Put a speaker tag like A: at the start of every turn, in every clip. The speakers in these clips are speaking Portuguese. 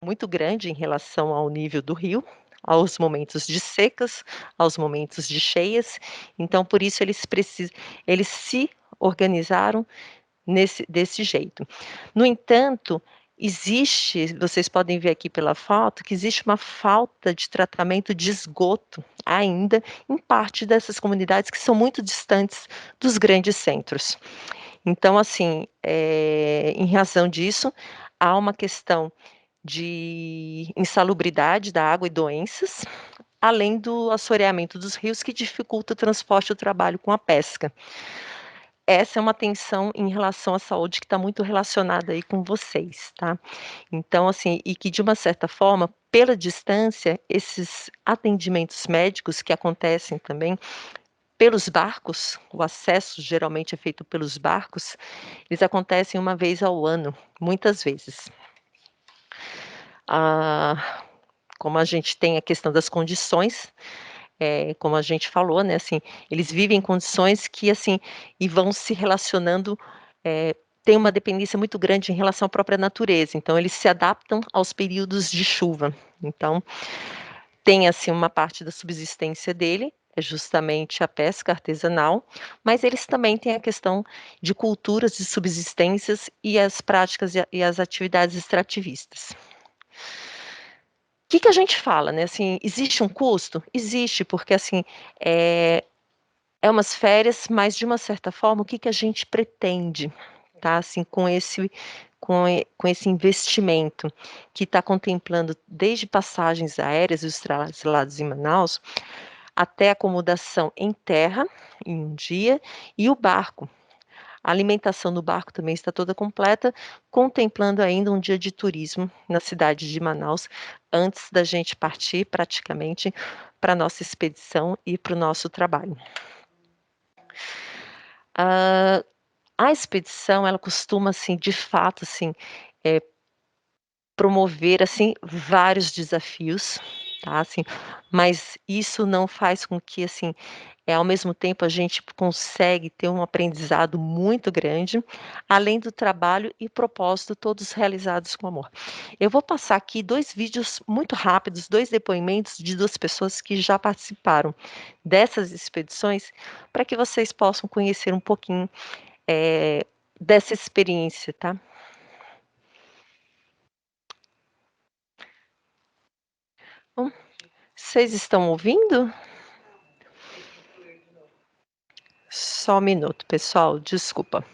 A: muito grande em relação ao nível do rio, aos momentos de secas, aos momentos de cheias, então por isso eles se organizaram desse jeito. No entanto, vocês podem ver aqui pela foto, que existe uma falta de tratamento de esgoto ainda em parte dessas comunidades que são muito distantes dos grandes centros. Então, assim, em razão disso, há uma questão de insalubridade da água e doenças, além do assoreamento dos rios que dificulta o transporte e o trabalho com a pesca. Essa é uma tensão em relação à saúde que está muito relacionada aí com vocês, tá. Então, assim, e que de uma certa forma, pela distância, esses atendimentos médicos que acontecem também pelos barcos, o acesso geralmente é feito pelos barcos, eles acontecem uma vez ao ano, muitas vezes. Ah, como a gente tem a questão das condições, como a gente falou, né, assim, eles vivem em condições que, assim, e vão se relacionando, tem uma dependência muito grande em relação à própria natureza, então eles se adaptam aos períodos de chuva. Então, tem, assim, uma parte da subsistência dele, é justamente a pesca artesanal, mas eles também têm a questão de culturas de subsistências e as práticas e as atividades extrativistas. Que a gente fala, né, assim, existe um custo? Existe, porque, assim, é umas férias, mas de uma certa forma, o que a gente pretende, tá, assim, com esse investimento, que está contemplando desde passagens aéreas e os traslados em Manaus, até acomodação em terra, em um dia, e o barco. A alimentação do barco também está toda completa, contemplando ainda um dia de turismo na cidade de Manaus, antes da gente partir praticamente para a nossa expedição e para o nosso trabalho. A expedição, ela costuma, assim, de fato, assim, eh, promover, assim, vários desafios, tá, assim, mas isso não faz com que, assim, ao mesmo tempo a gente consegue ter um aprendizado muito grande, além do trabalho e propósito todos realizados com amor. Eu vou passar aqui 2 vídeos muito rápidos, 2 depoimentos de 2 pessoas que já participaram dessas expedições, para que vocês possam conhecer um pouquinho, dessa experiência, tá. Bom, vocês estão ouvindo? Só um minuto, pessoal, desculpa.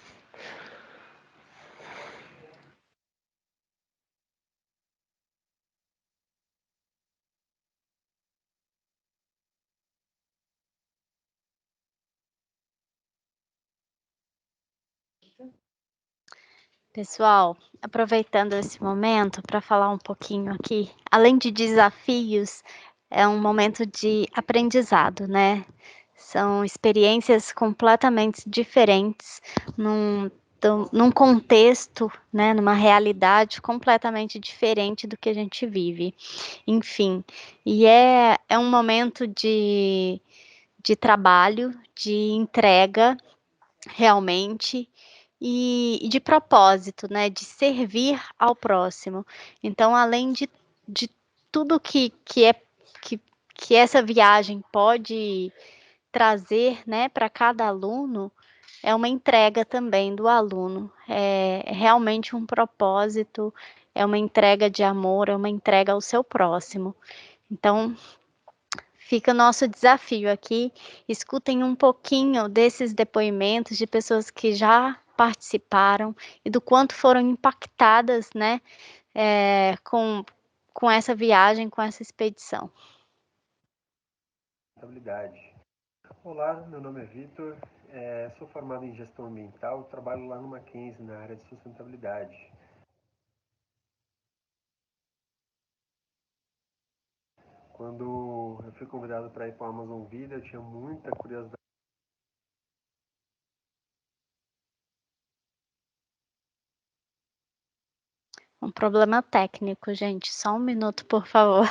B: Pessoal, aproveitando esse momento para falar um pouquinho aqui, além de desafios, é um momento de aprendizado, né. São experiências completamente diferentes, num contexto, né, numa realidade completamente diferente do que a gente vive. Enfim, e é um momento de trabalho, de entrega, realmente, e de propósito, né, de servir ao próximo. Então, além de tudo que que essa viagem pode trazer, né, para cada aluno, é uma entrega também do aluno. É realmente um propósito, é uma entrega de amor, é uma entrega ao seu próximo. Então, fica o nosso desafio aqui, escutem um pouquinho desses depoimentos de pessoas que já participaram e do quanto foram impactadas, né, com essa viagem, com essa expedição.
C: Sustentabilidade. Olá, meu nome é Vitor, sou formado em gestão ambiental e trabalho lá no Mackenzie na área de sustentabilidade. Quando eu fui convidado para ir para o Amazon Vida, eu tinha muita curiosidade.
B: Um problema técnico, gente, só um minuto, por favor.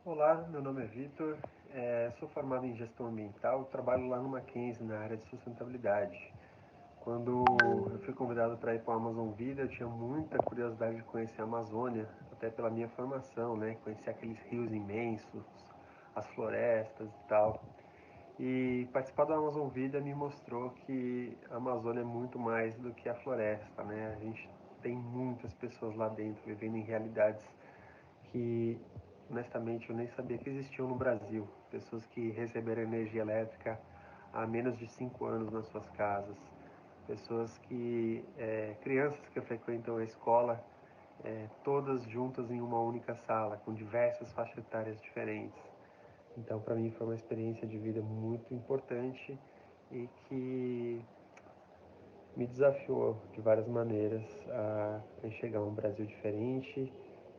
C: Olá, meu nome é Vitor, sou formado em gestão ambiental, trabalho lá no Mackenzie na área de sustentabilidade. Quando eu fui convidado para ir para o Amazon Vida, eu tinha muita curiosidade de conhecer a Amazônia, até pela minha formação, né? Conhecer aqueles rios imensos, as florestas e tal. E participar do Amazon Vida me mostrou que a Amazônia é muito mais do que a floresta, né? A gente tem muitas pessoas lá dentro vivendo em realidades que, honestamente, eu nem sabia que existiam no Brasil. Pessoas que receberam energia elétrica há menos de 5 anos nas suas casas. Pessoas que, crianças que frequentam a escola, todas juntas em uma única sala, com diversas faixas etárias diferentes. Então, para mim, foi uma experiência de vida muito importante e que me desafiou de várias maneiras a enxergar um Brasil diferente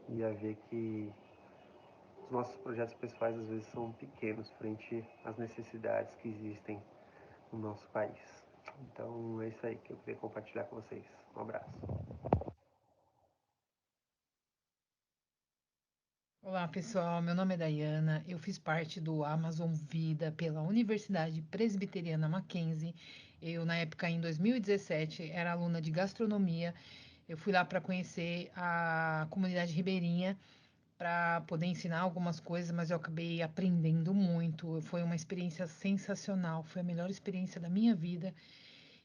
C: e a ver que os nossos projetos pessoais às vezes são pequenos frente às necessidades que existem no nosso país. Então é isso aí que eu queria compartilhar com vocês. Um abraço.
D: Olá, pessoal. Meu nome é Dayana. Eu fiz parte do Amazon Vida pela Universidade Presbiteriana Mackenzie. Eu, na época, em 2017, era aluna de gastronomia. Eu fui lá para conhecer a comunidade ribeirinha, para poder ensinar algumas coisas, mas eu acabei aprendendo muito. Foi uma experiência sensacional. Foi a melhor experiência da minha vida.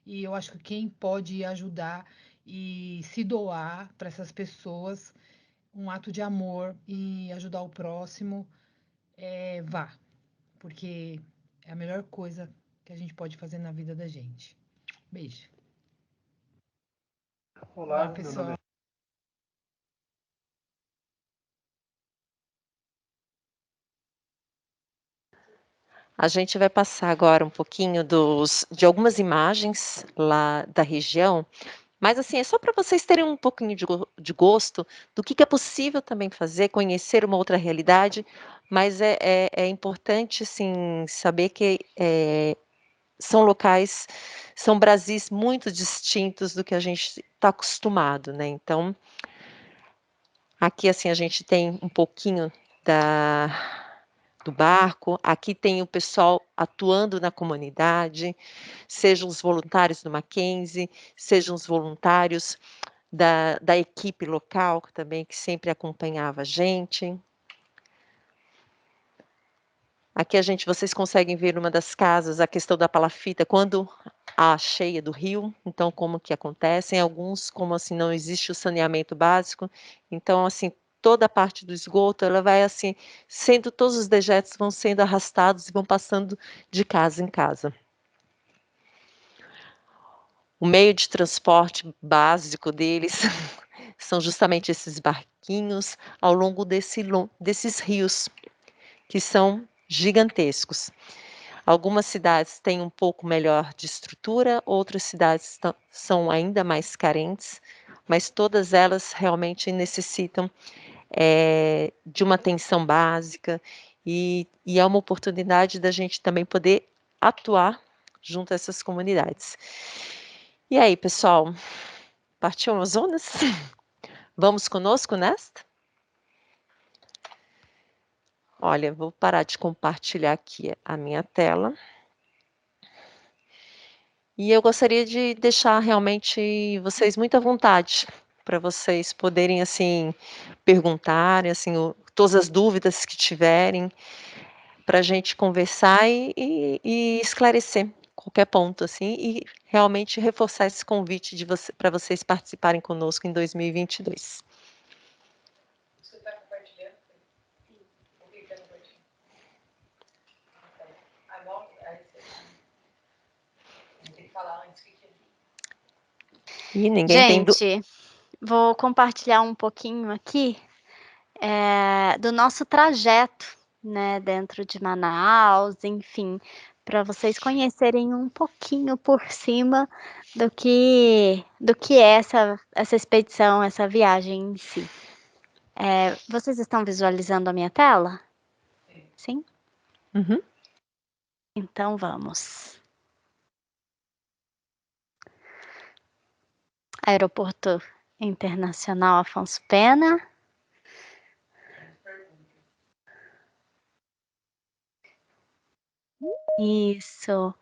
D: E eu acho que quem pode ajudar e se doar para essas pessoas um ato de amor e ajudar o próximo, vá, porque é a melhor coisa que a gente pode fazer na vida da gente. Beijo. Olá,
C: Olá, meu nome
D: pessoal.
C: é
A: A gente vai passar agora um pouquinho de algumas imagens lá da região, mas assim, é só para vocês terem um pouquinho de gosto do que é possível também fazer, conhecer uma outra realidade, mas é importante, assim, saber que são locais, são Brasis muito distintos do que a gente está acostumado, né? Então, aqui assim a gente tem um pouquinho do barco, aqui tem o pessoal atuando na comunidade, sejam os voluntários do Mackenzie, sejam os voluntários da equipe local também, que sempre acompanhava a gente. Aqui vocês conseguem ver numa das casas a questão da palafita, quando há a cheia do rio, então como que acontece, em alguns, como assim, não existe o saneamento básico, então assim, toda a parte do esgoto, ela vai assim, todos os dejetos vão sendo arrastados e vão passando de casa em casa. O meio de transporte básico deles são justamente esses barquinhos ao longo desses rios, que são gigantescos. Algumas cidades têm um pouco melhor de estrutura, outras cidades são ainda mais carentes, mas todas elas realmente necessitam de uma atenção básica e é uma oportunidade da gente também poder atuar junto a essas comunidades. E aí, pessoal, partiu Amazonas? Vamos conosco nesta? Olha, vou parar de compartilhar aqui a minha tela. E eu gostaria de deixar realmente vocês muito à vontade, para vocês poderem, assim, perguntarem, assim, todas as dúvidas que tiverem, para a gente conversar e esclarecer qualquer ponto, assim, e realmente reforçar esse convite para vocês participarem conosco em 2022.
D: Você está compartilhando? O que está compartilhando? Tem que falar antes que
A: E ninguém tem
B: Gente, vou compartilhar um pouquinho aqui do nosso trajeto, né, dentro de Manaus, enfim, para vocês conhecerem um pouquinho por cima do que é essa expedição, essa viagem em si. Vocês estão visualizando a minha tela? Sim?
A: Uhum.
B: Então vamos. Aeroporto Internacional Afonso Pena. Isso.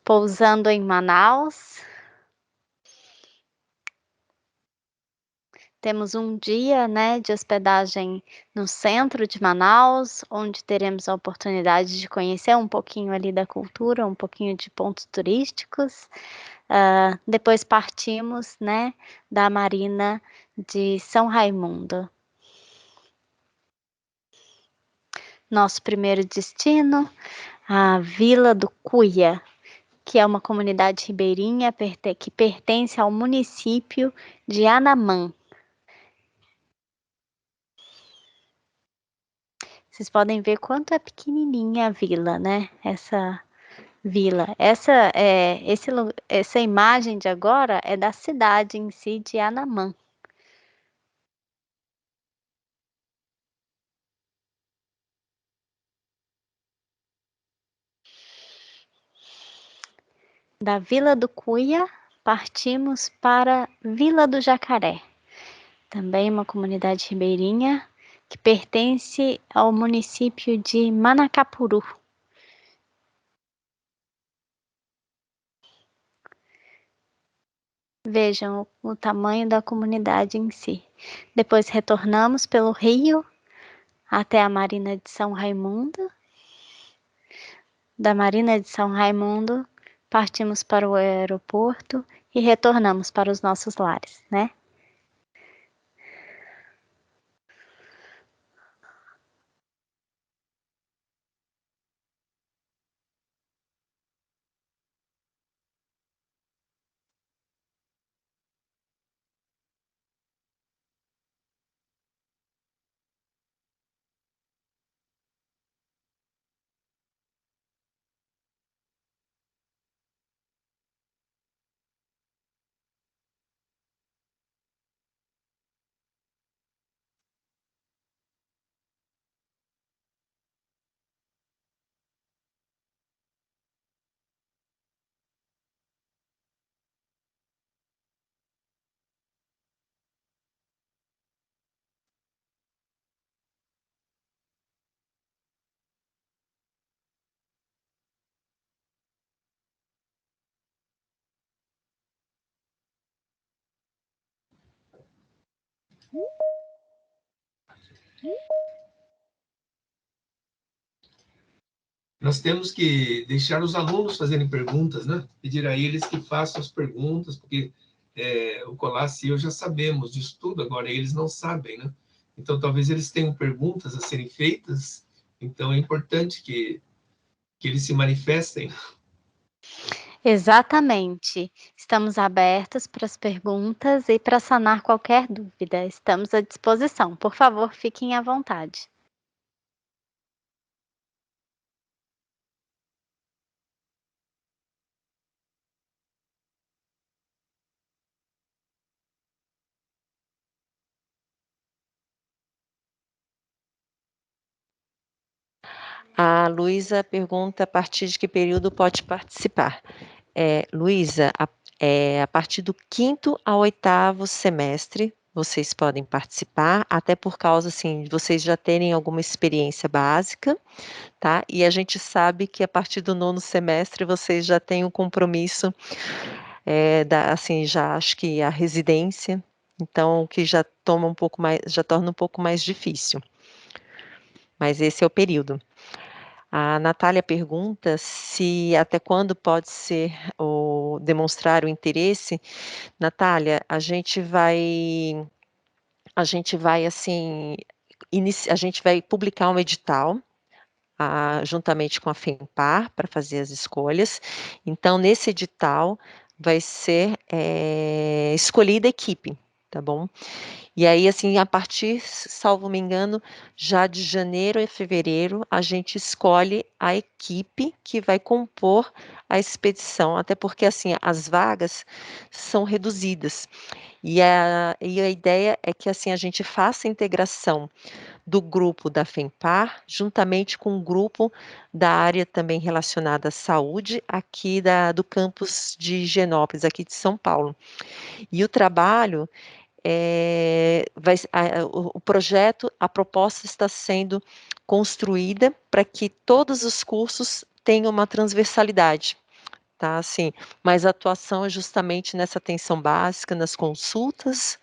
B: Pousando em Manaus. Temos um dia, né, de hospedagem no centro de Manaus, onde teremos a oportunidade de conhecer um pouquinho ali da cultura, um pouquinho de pontos turísticos. Depois partimos, né, da Marina de São Raimundo. Nosso primeiro destino, a Vila do Cuia, que é uma comunidade ribeirinha que pertence ao município de Anamã. Vocês podem ver quanto é pequenininha a vila, né? Essa vila. Essa imagem de agora é da cidade em si de Anamã. Da Vila do Cuia, partimos para Vila do Jacaré, também uma comunidade ribeirinha que pertence ao município de Manacapuru. Vejam o tamanho da comunidade em si. Depois retornamos pelo rio até a Marina de São Raimundo. Da Marina de São Raimundo, partimos para o aeroporto e retornamos para os nossos lares, né?
E: Nós temos que deixar os alunos fazerem perguntas, né? Pedir a eles que façam as perguntas, porque o Colassi e eu já sabemos disso tudo, agora eles não sabem, né? Então, talvez eles tenham perguntas a serem feitas, então é importante que eles se manifestem.
B: Exatamente. Estamos abertos para as perguntas e para sanar qualquer dúvida. Estamos à disposição. Por favor, fiquem à vontade.
A: A Luísa pergunta a partir de que período pode participar. Luísa, a partir do 5º ao 8º semestre, vocês podem participar, até por causa, assim, de vocês já terem alguma experiência básica, tá? E a gente sabe que a partir do 9º semestre vocês já têm um compromisso, assim, já acho que a residência, então que já torna um pouco mais difícil. Mas esse é o período. A Natália pergunta se até quando pode ser demonstrar o interesse. Natália, assim, a gente vai publicar um edital, juntamente com a FEMPAR, para fazer as escolhas. Então, nesse edital vai ser escolhida a equipe, tá bom? E aí, assim, a partir, salvo me engano, já de janeiro a fevereiro, a gente escolhe a equipe que vai compor a expedição, até porque, assim, as vagas são reduzidas. E a ideia é que, assim, a gente faça a integração do grupo da FEMPAR, juntamente com o grupo da área também relacionada à saúde, aqui do campus de Higienópolis, aqui de São Paulo. E o trabalho o projeto, a proposta está sendo construída para que todos os cursos tem uma transversalidade, tá, assim, mas a atuação é justamente nessa atenção básica, nas consultas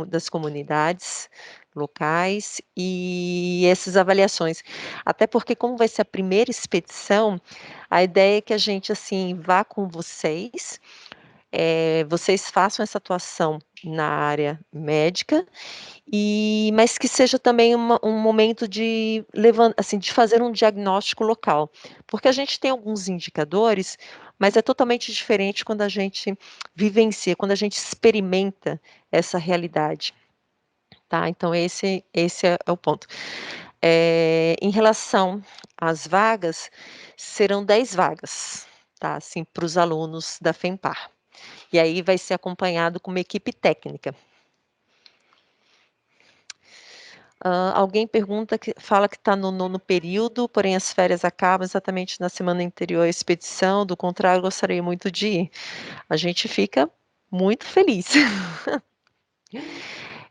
A: das comunidades locais e essas avaliações. Até porque como vai ser a primeira expedição, a ideia é que a gente, assim, vá com vocês, vocês façam essa atuação na área médica, mas que seja também um momento de assim, de fazer um diagnóstico local, porque a gente tem alguns indicadores, mas é totalmente diferente quando a gente vivencia, quando a gente experimenta essa realidade, tá? Então esse é o ponto. Em relação às vagas, serão 10 vagas, tá, assim, para os alunos da FEMPAR. E aí vai ser acompanhado com uma equipe técnica. Alguém fala que está no 9º período, porém as férias acabam exatamente na semana anterior à expedição, do contrário gostaria muito de ir. A gente fica muito feliz.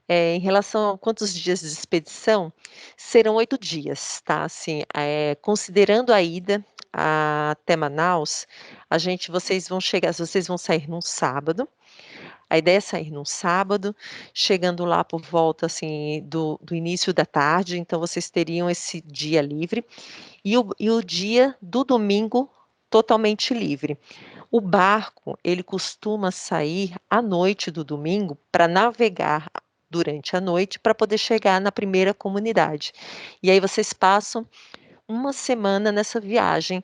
A: Em relação a quantos dias de expedição, serão 8 dias, tá, assim, considerando a ida até Manaus, vocês vão sair num sábado. A ideia é sair num sábado, chegando lá por volta, assim, do início da tarde, então vocês teriam esse dia livre, e o dia do domingo totalmente livre. O barco, ele costuma sair à noite do domingo para navegar durante a noite, para poder chegar na primeira comunidade. E aí vocês passam uma semana nessa viagem,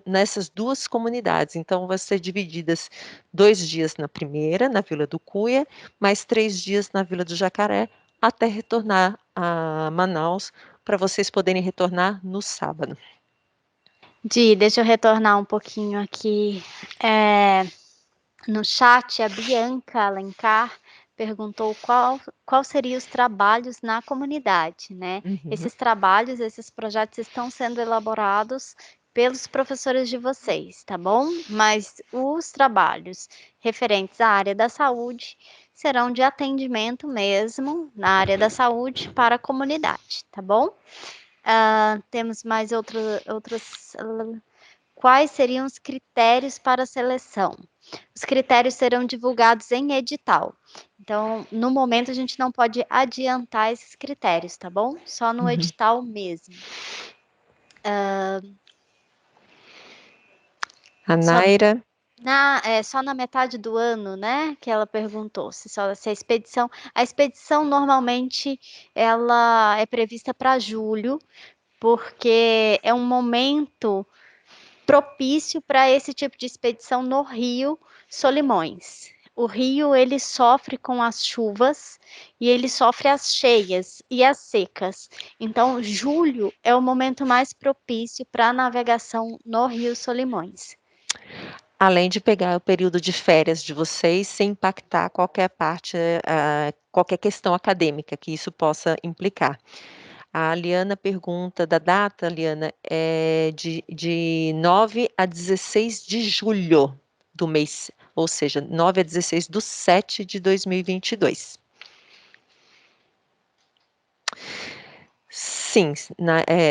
A: nessas 2 comunidades, então vai ser divididas 2 dias na primeira, na Vila do Cuia, mais 3 dias na Vila do Jacaré, até retornar a Manaus, para vocês poderem retornar no sábado.
B: Deixa eu retornar um pouquinho aqui, no chat, a Bianca Alencar perguntou qual seriam os trabalhos na comunidade, né?
A: Uhum.
B: Esses trabalhos, esses projetos estão sendo elaborados pelos professores de vocês, tá bom? Mas os trabalhos referentes à área da saúde serão de atendimento mesmo, na área da saúde para a comunidade, tá bom? Temos mais outros. Quais seriam os critérios para a seleção? Os critérios serão divulgados em edital. Então, no momento, a gente não pode adiantar esses critérios, tá bom? Só no edital mesmo.
A: A Naira.
B: Só na metade do ano, né? Que ela perguntou se a expedição. A expedição normalmente ela é prevista para julho, porque é um momento propício para esse tipo de expedição no Rio Solimões. O rio ele sofre com as chuvas e ele sofre as cheias e as secas. Então, julho é o momento mais propício para a navegação no Rio Solimões.
A: Além de pegar o período de férias de vocês, sem impactar qualquer parte, qualquer questão acadêmica que isso possa implicar. A Liana pergunta da data, Liana, é de 9 a 16 de julho do mês, ou seja, 9 a 16 de 7 de 2022. Sim,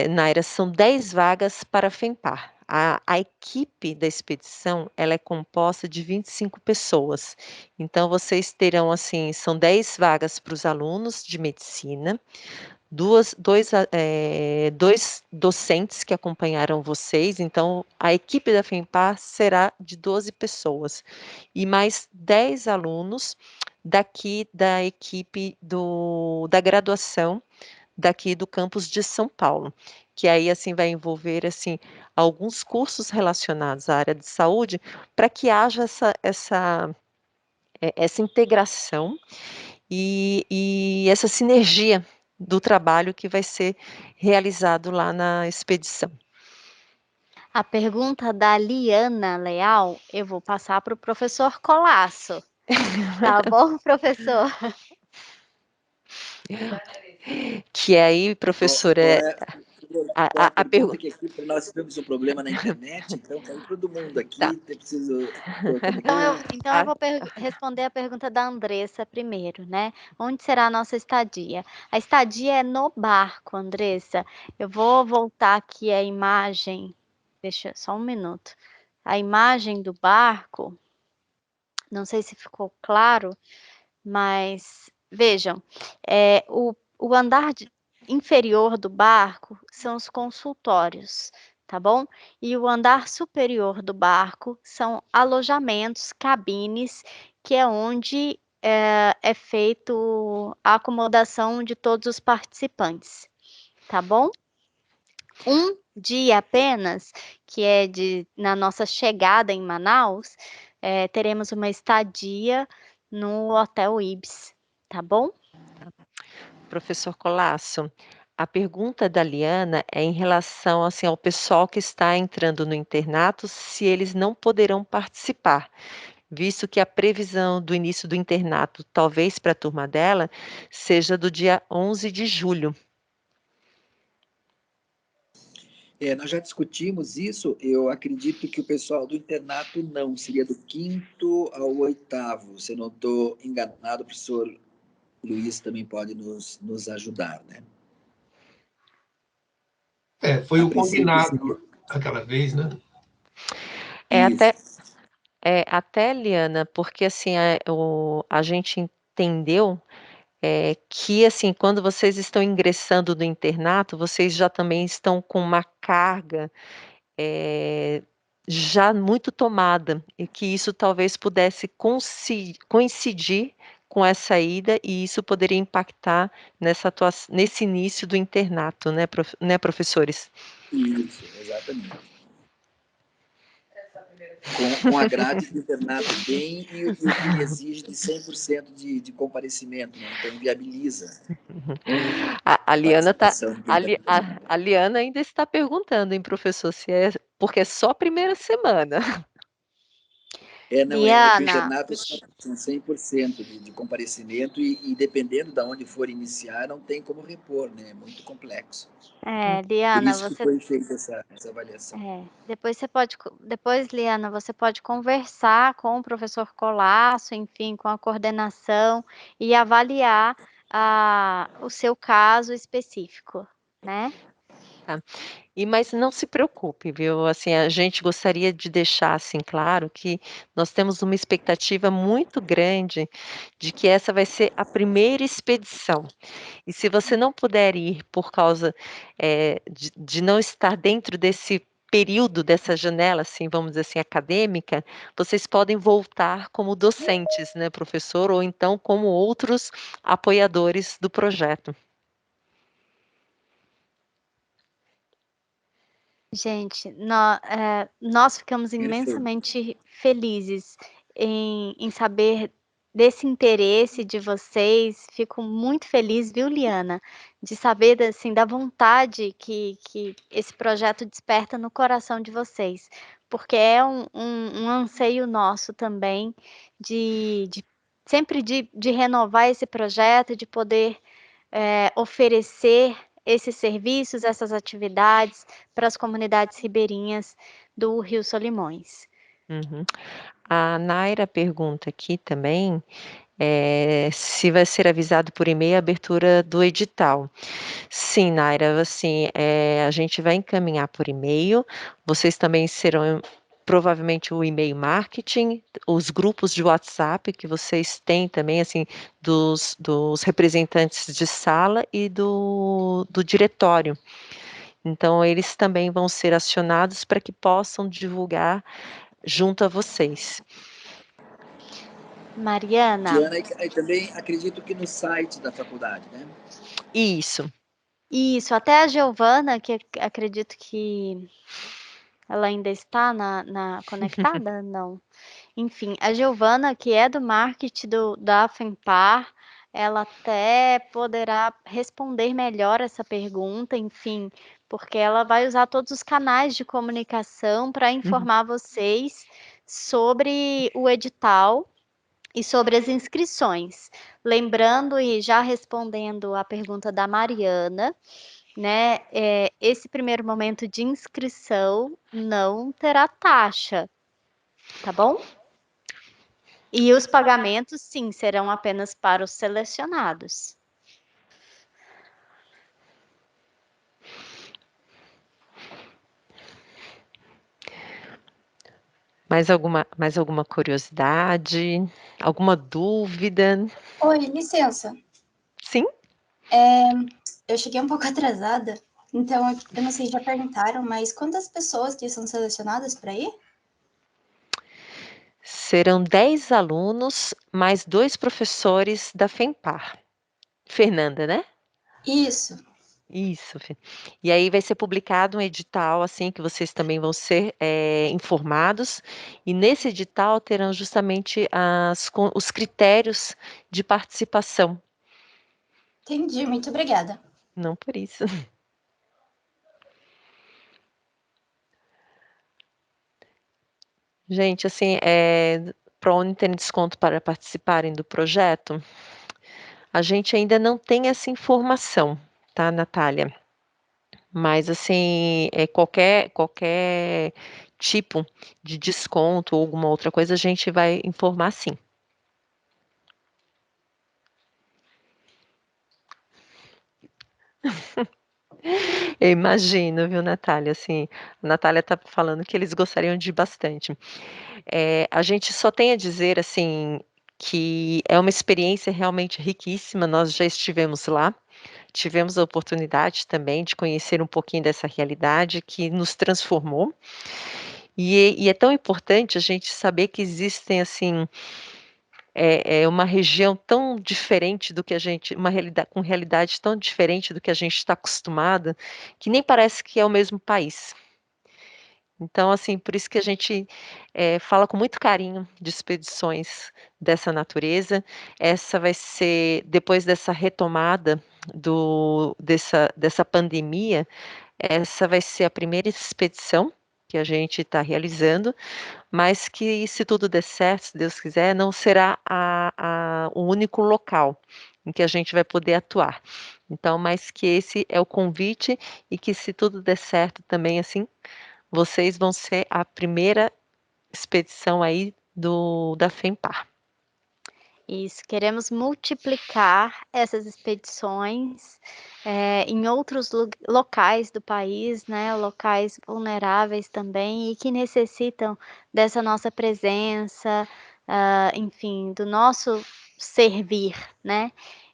A: Naira, são 10 vagas para a FEMPAR. A equipe da expedição, ela é composta de 25 pessoas. Então, vocês terão, assim, são 10 vagas para os alunos de medicina, dois docentes que acompanharam vocês, então a equipe da FEMPAR será de 12 pessoas, e mais 10 alunos daqui da equipe da graduação, daqui do campus de São Paulo, que aí, assim, vai envolver, assim, alguns cursos relacionados à área de saúde, para que haja essa integração e essa sinergia do trabalho que vai ser realizado lá na expedição.
B: A pergunta da Liana Leal, eu vou passar para o professor Colasso. Tá bom, professor?
A: Que aí, professora, A
F: pergunta
A: pergunta.
F: que aqui nós tivemos um problema na internet, então caiu todo mundo
A: Tá.
F: aqui, eu preciso conectar.
B: Então eu vou responder a pergunta da Andressa primeiro, né? Onde será a nossa estadia? A estadia é no barco, Andressa. Eu vou voltar aqui a imagem. Deixa só um minuto. A imagem do barco. Não sei se ficou claro, mas vejam, o andar inferior do barco são os consultórios, tá bom? E o andar superior do barco são alojamentos, cabines, que é onde é feito a acomodação de todos os participantes, tá bom? Um dia apenas, que é na nossa chegada em Manaus, teremos uma estadia no Hotel Ibis, tá bom?
A: Professor Colasso, a pergunta da Liana é em relação, assim, ao pessoal que está entrando no internato, se eles não poderão participar, visto que a previsão do início do internato, talvez para a turma dela, seja do dia 11 de julho.
F: Nós já discutimos isso, eu acredito que o pessoal do internato não, seria do 5º ao 8º, se eu não estou enganado, o professor Luiz também pode nos ajudar, né?
E: Foi
F: A
E: o
F: princípio, sim.
E: combinado aquela vez, né?
F: Isso.
A: Até, Liana, porque assim, a gente entendeu que assim, quando vocês estão ingressando no internato, vocês já também estão com uma carga já muito tomada, e que isso talvez pudesse coincidir com essa ida, e isso poderia impactar nesse início do internato, né, professores?
F: Isso, exatamente. Com a grade do internato bem e o que exige de 100% de comparecimento, né? Então inviabiliza
A: A Liana
F: participação de quem está internado.
A: a Liana ainda está perguntando, hein, professor, se é porque é só a primeira semana.
F: Não, é que o
B: Liana,
F: internato são 100% de comparecimento e dependendo de onde for iniciar, não tem como repor, né? É muito complexo. Por
B: Liana,
F: isso que foi feita essa avaliação.
B: depois, Liana, você pode conversar com o professor Colasso, enfim, com a coordenação e avaliar o seu caso específico, né?
A: Tá. Mas não se preocupe, viu, assim, a gente gostaria de deixar, assim, claro que nós temos uma expectativa muito grande de que essa vai ser a primeira expedição. E se você não puder ir por causa, de não estar dentro desse período, dessa janela, assim, vamos dizer assim, acadêmica, vocês podem voltar como docentes, né, professor, ou então como outros apoiadores do projeto.
B: Gente, nós ficamos
F: Perfeito.
B: imensamente felizes em saber desse interesse de vocês. Fico muito feliz, viu, Liana, de saber assim, da vontade que esse projeto desperta no coração de vocês, porque é um anseio nosso também sempre de renovar esse projeto, de poder oferecer esses serviços, essas atividades para as comunidades ribeirinhas do Rio Solimões.
A: Uhum. A Naira pergunta aqui também, se vai ser avisado por e-mail a abertura do edital. Sim, Naira, assim, a gente vai encaminhar por e-mail, vocês também serão provavelmente o e-mail marketing, os grupos de WhatsApp que vocês têm também, assim, dos representantes de sala e do diretório. Então, eles também vão ser acionados para que possam divulgar junto a vocês.
B: Mariana.
F: Diana, e também acredito que no site da faculdade, né?
B: Isso, até a Giovana, que acredito que ela ainda está conectada? Não. Enfim, a Giovana, que é do marketing da FEMPAR, ela até poderá responder melhor essa pergunta, enfim, porque ela vai usar todos os canais de comunicação para informar vocês sobre o edital e sobre as inscrições. Lembrando e já respondendo a pergunta da Mariana, né, esse primeiro momento de inscrição não terá taxa, tá bom? E os pagamentos, sim, serão apenas para os selecionados.
A: Mais alguma curiosidade? Alguma dúvida?
G: Oi, licença.
A: Sim?
G: Eu cheguei um pouco atrasada, então eu não sei se já perguntaram, mas quantas pessoas que são selecionadas para ir?
A: Serão 10 alunos, mais 2 professores da FEMPAR. Fernanda, né?
G: Isso.
A: Isso, e aí vai ser publicado um edital, assim, que vocês também vão ser, informados, e nesse edital terão justamente os critérios de participação.
G: Entendi, muito obrigada.
A: Não por isso. Gente, assim, para onde tem desconto para participarem do projeto, a gente ainda não tem essa informação, tá, Natália? Mas, assim, qualquer tipo de desconto ou alguma outra coisa, a gente vai informar sim. Eu imagino, viu, Natália, assim, a Natália está falando que eles gostariam de ir bastante. A gente só tem a dizer, assim, que é uma experiência realmente riquíssima, nós já estivemos lá, tivemos a oportunidade também de conhecer um pouquinho dessa realidade que nos transformou, e é tão importante a gente saber que existem, assim, uma região tão diferente do que a gente uma realidade tão diferente do que a gente está acostumado, que nem parece que é o mesmo país. Então, assim, por isso que a gente, fala com muito carinho de expedições dessa natureza. Essa vai ser depois dessa retomada dessa pandemia, essa vai ser a primeira expedição que a gente está realizando, mas que se tudo der certo, se Deus quiser, não será o único local em que a gente vai poder atuar. Então, mas que esse é o convite e que se tudo der certo também, assim, vocês vão ser a primeira expedição aí da FEMPAR.
B: Isso, queremos multiplicar essas expedições, em outros locais do país, né, locais vulneráveis também e que necessitam dessa nossa presença, enfim, do nosso servir, né.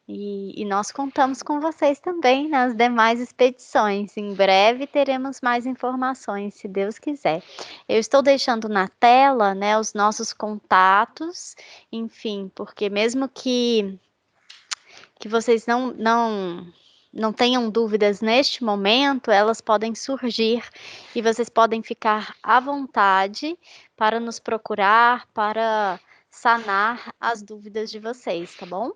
B: E nós contamos com vocês também nas demais expedições. Em breve teremos mais informações, se Deus quiser. Eu estou deixando na tela, né, os nossos contatos, enfim, porque mesmo que vocês não tenham dúvidas neste momento, elas podem surgir e vocês podem ficar à vontade para nos procurar, para sanar as dúvidas de vocês, tá bom?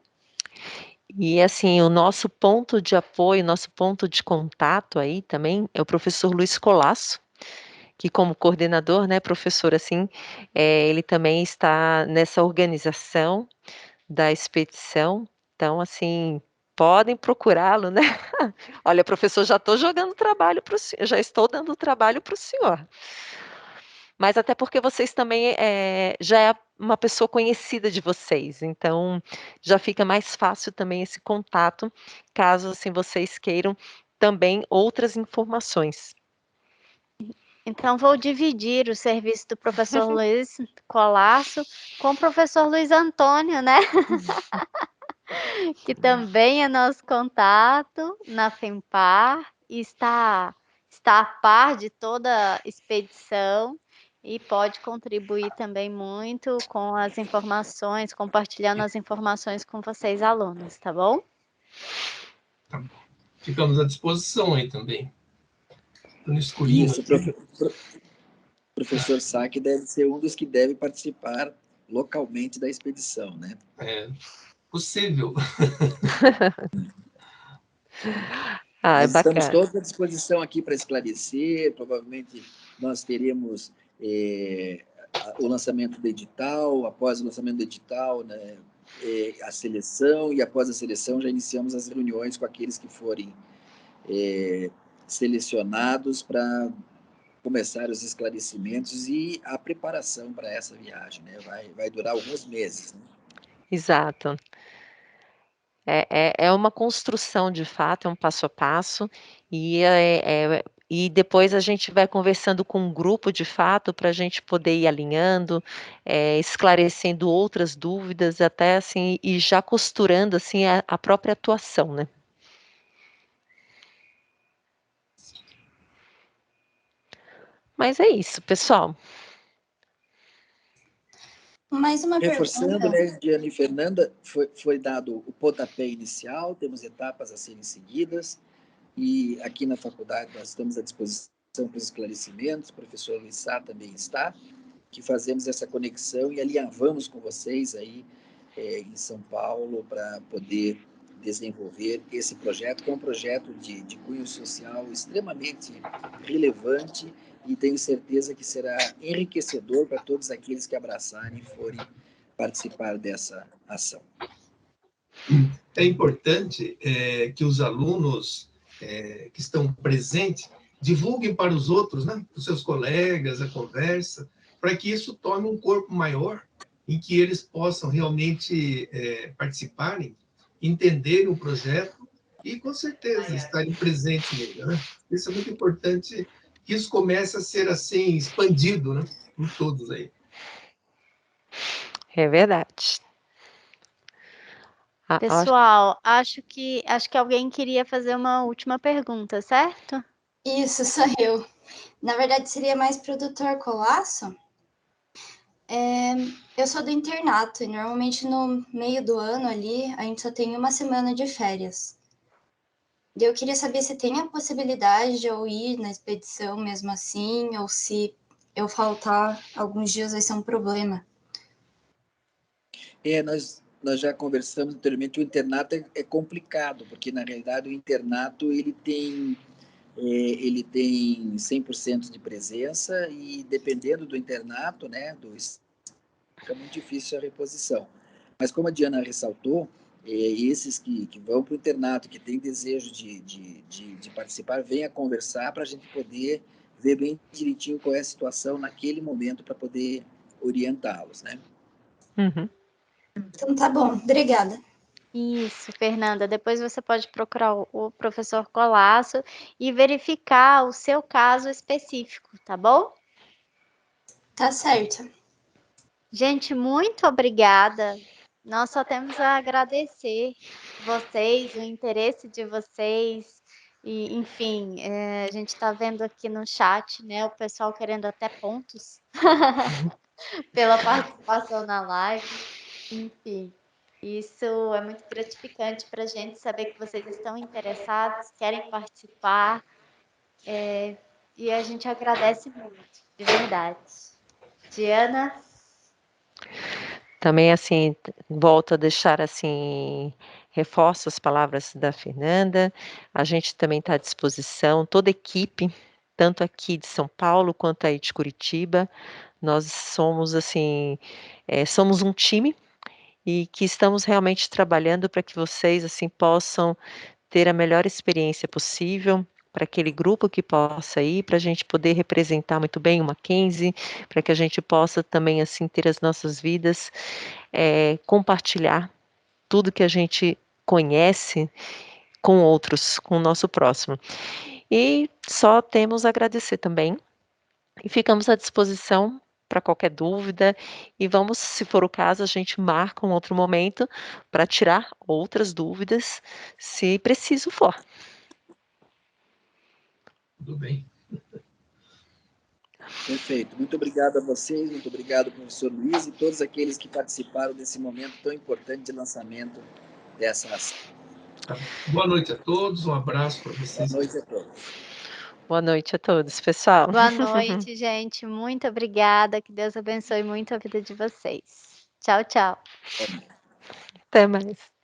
A: E assim, o nosso ponto de apoio, nosso ponto de contato aí também é o professor Luiz Colasso, que como coordenador, né, professor, assim, ele também está nessa organização da expedição, então assim, podem procurá-lo, né. Olha, professor, já estou jogando trabalho para o senhor, já estou dando trabalho para o senhor. Mas até porque vocês também, já é uma pessoa conhecida de vocês, então já fica mais fácil também esse contato, caso, assim, vocês queiram também outras informações.
B: Então vou dividir o serviço do professor Luiz Colasso com o professor Luiz Antônio, né, que também é nosso contato na FEMPAR e está a par de toda a expedição e pode contribuir também muito com as informações, compartilhando as informações com vocês alunos, tá bom?
E: Tá bom. Ficamos à disposição aí também. Tô no escurinho.
F: Isso, professor Sack deve ser um dos que deve participar localmente da expedição, né?
E: É possível.
A: Ah, é
F: Nós estamos
A: bacana.
F: todos à disposição aqui para esclarecer. Provavelmente nós teremos o lançamento do edital, após o lançamento do edital, né, a seleção, e após a seleção já iniciamos as reuniões com aqueles que forem selecionados para começar os esclarecimentos e a preparação para essa viagem, né? Vai durar alguns meses, né?
A: Exato. É uma construção de fato, é um passo a passo, e depois a gente vai conversando com um grupo de fato para a gente poder ir alinhando, esclarecendo outras dúvidas, até assim, e já costurando assim a própria atuação, né. Mas é isso, pessoal.
G: Mais uma
F: Reforçando,
G: pergunta.
F: né, Diana e Fernanda, foi dado o pontapé inicial, temos etapas a serem seguidas, e aqui na faculdade nós estamos à disposição para os esclarecimentos, o professor Luiz Sá também está, que fazemos essa conexão e alinhavamos com vocês aí em São Paulo para poder desenvolver esse projeto, que é um projeto de cunho social extremamente relevante e tenho certeza que será enriquecedor para todos aqueles que abraçarem e forem participar dessa ação.
E: É importante que os alunos que estão presentes divulguem para os outros, né, os seus colegas, a conversa, para que isso tome um corpo maior, em que eles possam realmente participarem, entenderem o projeto e, com certeza, estarem presentes nele, né? Isso é muito importante, que isso comece a ser, assim, expandido, né, por todos aí.
A: É verdade.
B: Pessoal, acho que alguém queria fazer uma última pergunta, certo?
G: Isso, sou eu. Na verdade, seria mais para o Dr. Colasso. Eu sou do internato e normalmente no meio do ano ali a gente só tem uma semana de férias. Eu queria saber se tem a possibilidade de eu ir na expedição mesmo assim, ou se eu faltar alguns dias vai ser um problema.
F: Nós já conversamos anteriormente, o internato é complicado, porque na realidade o internato ele tem 100% de presença e dependendo do internato, né, fica muito difícil a reposição. Mas como a Diana ressaltou, esses que vão para o internato, que têm desejo de participar, venham conversar para a gente poder ver bem direitinho qual é a situação naquele momento para poder orientá-los, né?
A: Uhum.
G: Então tá bom, obrigada.
B: Isso, Fernanda. Depois você pode procurar o professor Colasso e verificar o seu caso específico, tá bom?
G: Tá certo.
B: Gente, muito obrigada. Nós só temos a agradecer vocês, o interesse de vocês. E, enfim, a gente está vendo aqui no chat, né, o pessoal querendo até pontos pela participação na live. Enfim, isso é muito gratificante para a gente saber que vocês estão interessados, querem participar. E a gente agradece muito, de verdade. Diana?
A: Também, assim, volto a deixar, assim, reforço as palavras da Fernanda, a gente também está à disposição, toda a equipe, tanto aqui de São Paulo quanto aí de Curitiba, nós somos, assim, somos um time e que estamos realmente trabalhando para que vocês, assim, possam ter a melhor experiência possível, para aquele grupo que possa ir, para a gente poder representar muito bem o Mackenzie, para que a gente possa também, assim, ter as nossas vidas, compartilhar tudo que a gente conhece com outros, com o nosso próximo. E só temos a agradecer também, e ficamos à disposição para qualquer dúvida, e vamos, se for o caso, a gente marca um outro momento para tirar outras dúvidas, se preciso for.
E: Tudo bem.
F: Perfeito. Muito obrigado a vocês, muito obrigado, professor Luiz, e todos aqueles que participaram desse momento tão importante de lançamento dessa ação.
E: Boa noite a todos, um abraço para vocês.
F: Boa noite a todos.
A: Boa noite a todos, pessoal.
B: Boa noite, gente. Muito obrigada. Que Deus abençoe muito a vida de vocês. Tchau, tchau.
A: Até mais.